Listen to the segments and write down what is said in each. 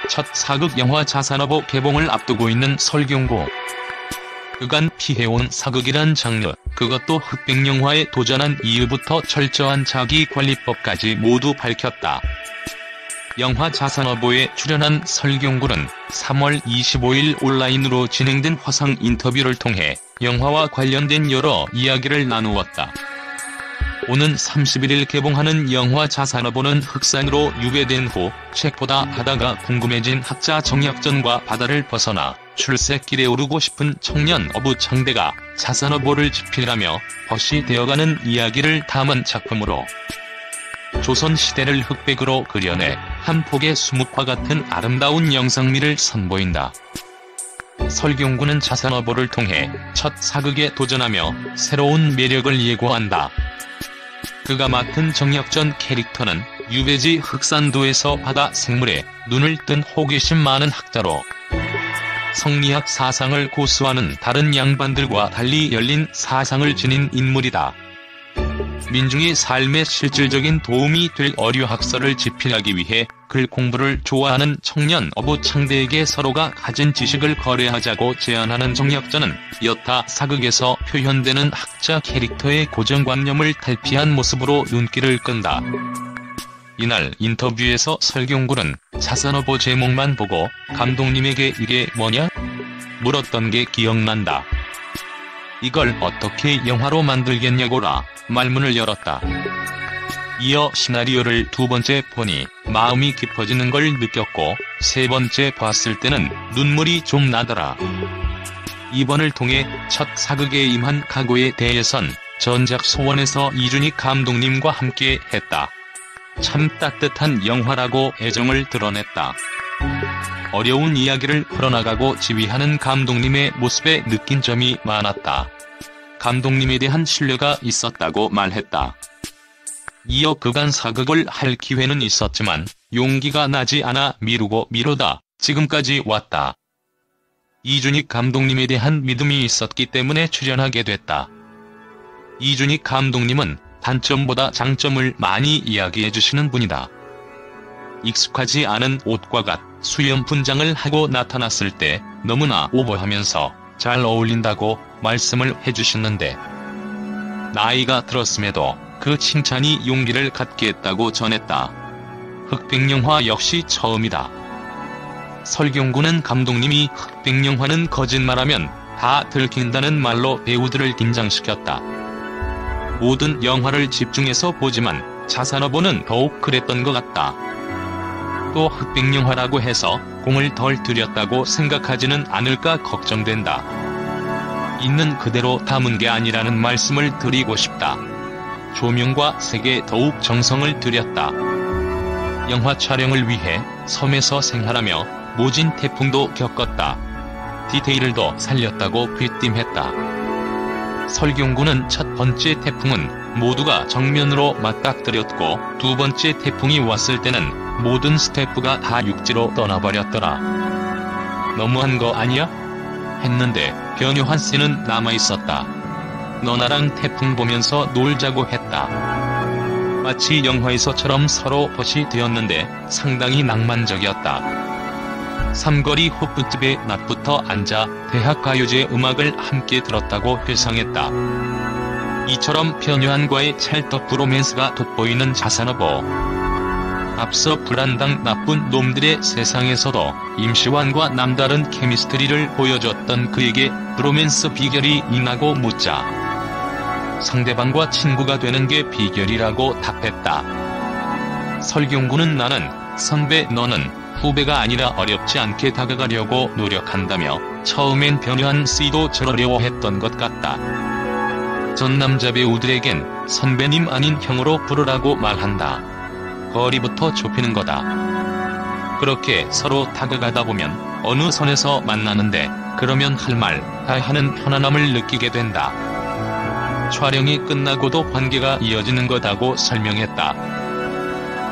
첫 사극 영화 자산어보 개봉을 앞두고 있는 설경구. 그간 피해온 사극이란 장르, 그것도 흑백 영화에 도전한 이유부터 철저한 자기관리법까지 모두 밝혔다. 영화 자산어보에 출연한 설경구는 3월 25일 온라인으로 진행된 화상 인터뷰를 통해 영화와 관련된 여러 이야기를 나누었다. 오는 31일 개봉하는 영화 자산어보는 흑산으로 유배된 후 책보다 바다가 궁금해진 학자 정약전과 바다를 벗어나 출세길에 오르고 싶은 청년 어부 창대가 자산어보를 집필하며 벗이 되어가는 이야기를 담은 작품으로 조선시대를 흑백으로 그려내 한 폭의 수묵화 같은 아름다운 영상미를 선보인다. 설경구는 자산어보를 통해 첫 사극에 도전하며 새로운 매력을 예고한다. 그가 맡은 정약전 캐릭터는 유배지 흑산도에서 바다 생물에 눈을 뜬 호기심 많은 학자로 성리학 사상을 고수하는 다른 양반들과 달리 열린 사상을 지닌 인물이다. 민중의 삶에 실질적인 도움이 될 어류학설을 집필하기 위해 글 공부를 좋아하는 청년 어부 창대에게 서로가 가진 지식을 거래하자고 제안하는 정약전은 여타 사극에서 표현되는 학자 캐릭터의 고정관념을 탈피한 모습으로 눈길을 끈다. 이날 인터뷰에서 설경구는 자산어보 제목만 보고 감독님에게 이게 뭐냐? 물었던 게 기억난다. 이걸 어떻게 영화로 만들겠냐고라 말문을 열었다. 이어 시나리오를 두 번째 보니 마음이 깊어지는 걸 느꼈고 세 번째 봤을 때는 눈물이 좀 나더라. 이번을 통해 첫 사극에 임한 각오에 대해선 전작 소원에서 이준익 감독님과 함께 했다. 참 따뜻한 영화라고 애정을 드러냈다. 어려운 이야기를 풀어나가고 지휘하는 감독님의 모습에 느낀 점이 많았다. 감독님에 대한 신뢰가 있었다고 말했다. 이어 그간 사극을 할 기회는 있었지만 용기가 나지 않아 미루다 지금까지 왔다. 이준익 감독님에 대한 믿음이 있었기 때문에 출연하게 됐다. 이준익 감독님은 단점보다 장점을 많이 이야기해주시는 분이다. 익숙하지 않은 옷과 같 수염 분장을 하고 나타났을 때 너무나 오버하면서 잘 어울린다고 말씀을 해주셨는데 나이가 들었음에도 그 칭찬이 용기를 갖게 했다고 전했다. 흑백영화 역시 처음이다. 설경구는 감독님이 흑백영화는 거짓말하면 다 들킨다는 말로 배우들을 긴장시켰다. 모든 영화를 집중해서 보지만 자산어보는 더욱 그랬던 것 같다. 또 흑백영화라고 해서 공을 덜 들였다고 생각하지는 않을까 걱정된다. 있는 그대로 담은 게 아니라는 말씀을 드리고 싶다. 조명과 색에 더욱 정성을 들였다. 영화 촬영을 위해 섬에서 생활하며 모진 태풍도 겪었다. 디테일을 살렸다고 귀띔했다. 설경구는 첫 번째 태풍은 모두가 정면으로 맞닥뜨렸고 두 번째 태풍이 왔을 때는 모든 스태프가 다 육지로 떠나버렸더라. 너무한 거 아니야? 했는데 변요한 씨는 남아있었다. 너 나랑 태풍 보면서 놀자고 했다. 마치 영화에서처럼 서로 벗이 되었는데 상당히 낭만적이었다. 삼거리 호프집에 낮부터 앉아 대학가요제 음악을 함께 들었다고 회상했다. 이처럼 변요한과의 찰떡 브로맨스가 돋보이는 자산어보. 앞서 불안당 나쁜 놈들의 세상에서도 임시완과 남다른 케미스트리를 보여줬던 그에게 브로맨스 비결이 있나고 묻자 상대방과 친구가 되는 게 비결이라고 답했다. 설경구는 나는 선배 너는 후배가 아니라 어렵지 않게 다가가려고 노력한다며 처음엔 변요한 씨도 저러려워했던 것 같다. 전 남자 배우들에겐 선배님 아닌 형으로 부르라고 말한다. 거리부터 좁히는 거다. 그렇게 서로 다가가다 보면 어느 선에서 만나는데 그러면 할 말 다 하는 편안함을 느끼게 된다. 촬영이 끝나고도 관계가 이어지는 거다고 설명했다.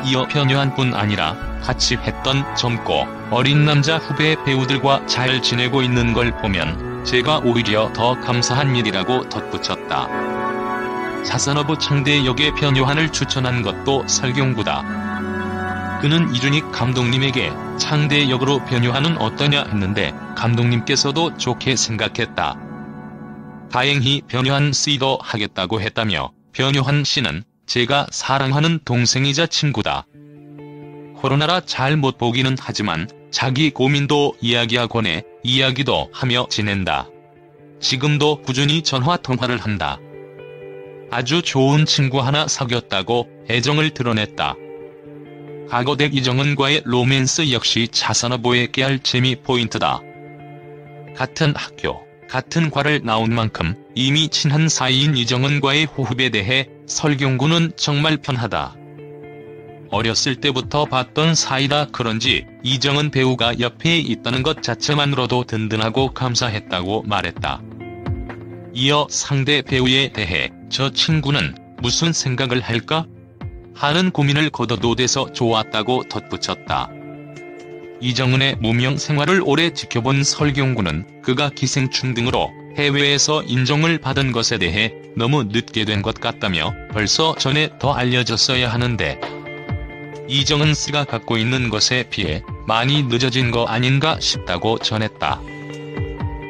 이어 변요한뿐 아니라 같이 했던 젊고 어린 남자 후배 배우들과 잘 지내고 있는 걸 보면 제가 오히려 더 감사한 일이라고 덧붙였다. 자산어보 창대 역의 변요한을 추천한 것도 설경구다. 그는 이준익 감독님에게 창대 역으로 변효한은 어떠냐 했는데 감독님께서도 좋게 생각했다. 다행히 변효한 씨도 하겠다고 했다며 변효한 씨는 제가 사랑하는 동생이자 친구다. 코로나라 잘 못 보기는 하지만 자기 고민도 이야기하곤 해 이야기도 하며 지낸다. 지금도 꾸준히 전화통화를 한다. 아주 좋은 친구 하나 사귀었다고 애정을 드러냈다. 가거댁 이정은과의 로맨스 역시 차산호보의 깨알 재미 포인트다. 같은 학교, 같은 과를 나온 만큼 이미 친한 사이인 이정은과의 호흡에 대해 설경구는 정말 편하다. 어렸을 때부터 봤던 사이라 그런지 이정은 배우가 옆에 있다는 것 자체만으로도 든든하고 감사했다고 말했다. 이어 상대 배우에 대해 저 친구는 무슨 생각을 할까? 하는 고민을 거둬도 돼서 좋았다고 덧붙였다. 이정은의 무명 생활을 오래 지켜본 설경구는 그가 기생충 등으로 해외에서 인정을 받은 것에 대해 너무 늦게 된 것 같다며 벌써 전에 더 알려졌어야 하는데 이정은 씨가 갖고 있는 것에 비해 많이 늦어진 거 아닌가 싶다고 전했다.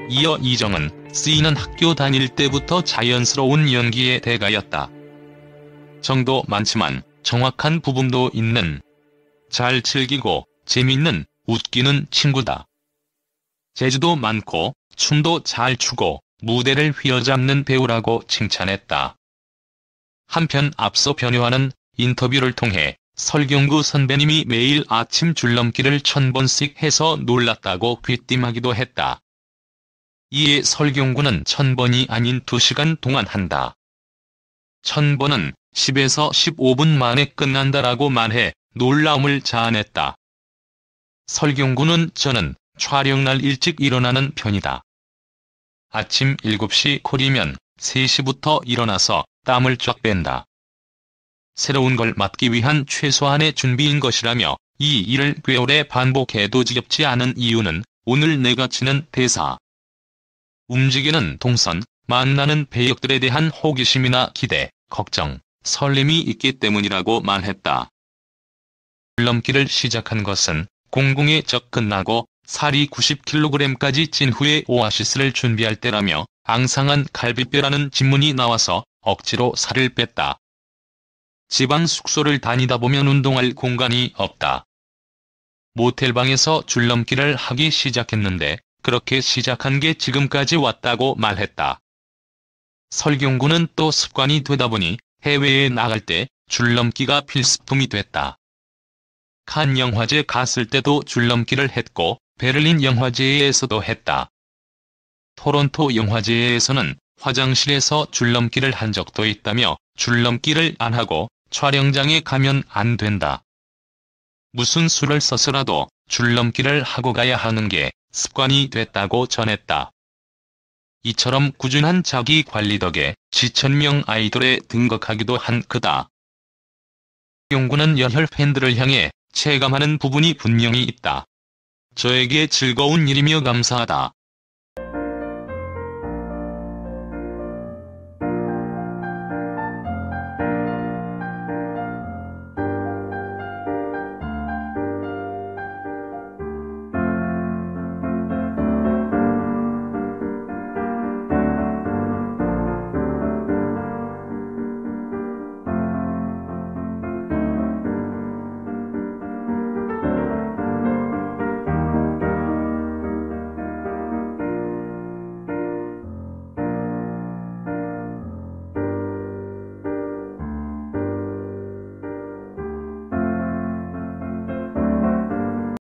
이어 이정은 씨는 학교 다닐 때부터 자연스러운 연기의 대가였다. 정도 많지만 정확한 부분도 있는 잘 즐기고 재밌는 웃기는 친구다. 재주도 많고 춤도 잘 추고 무대를 휘어잡는 배우라고 칭찬했다. 한편 앞서 변효한은 인터뷰를 통해 설경구 선배님이 매일 아침 줄넘기를 1000번씩 해서 놀랐다고 귀띔하기도 했다. 이에 설경구는 1000번이 아닌 2시간 동안 한다. 1000번은 10에서 15분 만에 끝난다라고 말해 놀라움을 자아냈다. 설경구는 저는 촬영날 일찍 일어나는 편이다. 아침 7시 콜이면 3시부터 일어나서 땀을 쫙 뺀다. 새로운 걸 맡기 위한 최소한의 준비인 것이라며 이 일을 꽤 오래 반복해도 지겹지 않은 이유는 오늘 내가 치는 대사. 움직이는 동선, 만나는 배역들에 대한 호기심이나 기대, 걱정, 설렘이 있기 때문이라고 말했다. 줄넘기를 시작한 것은 공공에 접근하고 살이 90kg까지 찐 후에 오아시스를 준비할 때라며 앙상한 갈비뼈라는 진문이 나와서 억지로 살을 뺐다. 지방 숙소를 다니다 보면 운동할 공간이 없다. 모텔방에서 줄넘기를 하기 시작했는데 그렇게 시작한 게 지금까지 왔다고 말했다. 설경구는 또 습관이 되다 보니 해외에 나갈 때 줄넘기가 필수품이 됐다. 칸 영화제 갔을 때도 줄넘기를 했고 베를린 영화제에서도 했다. 토론토 영화제에서는 화장실에서 줄넘기를 한 적도 있다며 줄넘기를 안 하고 촬영장에 가면 안 된다. 무슨 수를 써서라도 줄넘기를 하고 가야 하는 게 습관이 됐다고 전했다. 이처럼 꾸준한 자기 관리 덕에 지천명 아이돌에 등극하기도 한 그다. 용구는 열혈 팬들을 향해 체감하는 부분이 분명히 있다. 저에게 즐거운 일이며 감사하다.